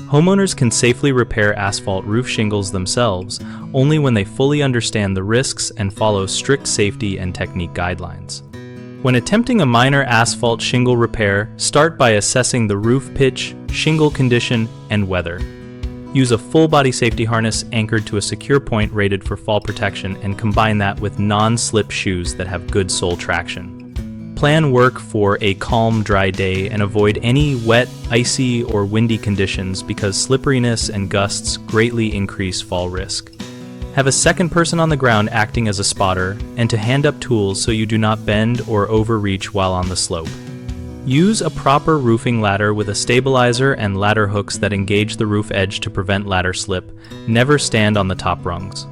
Homeowners can safely repair asphalt roof shingles themselves only when they fully understand the risks and follow strict safety and technique guidelines. When attempting a minor asphalt shingle repair, start by assessing the roof pitch, shingle condition, and weather. Use a full-body safety harness anchored to a secure point rated for fall protection and combine that with non-slip shoes that have good sole traction. Plan work for a calm, dry day and avoid any wet, icy, or windy conditions because slipperiness and gusts greatly increase fall risk. Have a second person on the ground acting as a spotter and to hand up tools so you do not bend or overreach while on the slope. Use a proper roofing ladder with a stabilizer and ladder hooks that engage the roof edge to prevent ladder slip. Never stand on the top rungs.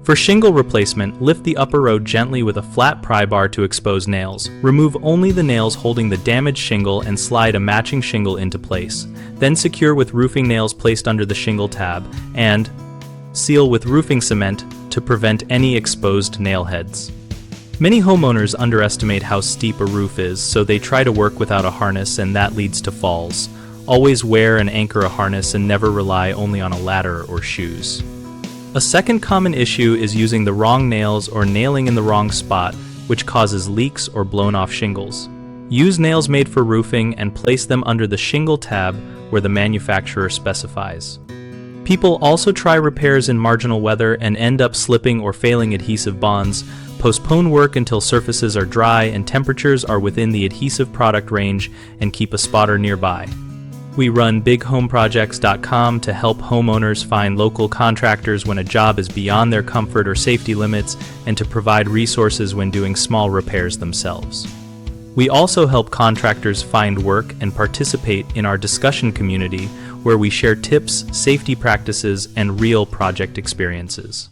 For shingle replacement, lift the upper road gently with a flat pry bar to expose nails. Remove only the nails holding the damaged shingle and slide a matching shingle into place. Then secure with roofing nails placed under the shingle tab and seal with roofing cement to prevent any exposed nail heads. Many homeowners underestimate how steep a roof is, so they try to work without a harness and that leads to falls. Always wear and anchor a harness and never rely only on a ladder or shoes. A second common issue is using the wrong nails or nailing in the wrong spot, which causes leaks or blown off shingles. Use nails made for roofing and place them under the shingle tab where the manufacturer specifies. People also try repairs in marginal weather and end up slipping or failing adhesive bonds. Postpone work until surfaces are dry and temperatures are within the adhesive product range and keep a spotter nearby. We run BigHomeProjects.com to help homeowners find local contractors when a job is beyond their comfort or safety limits and to provide resources when doing small repairs themselves. We also help contractors find work and participate in our discussion community where we share tips, safety practices, and real project experiences.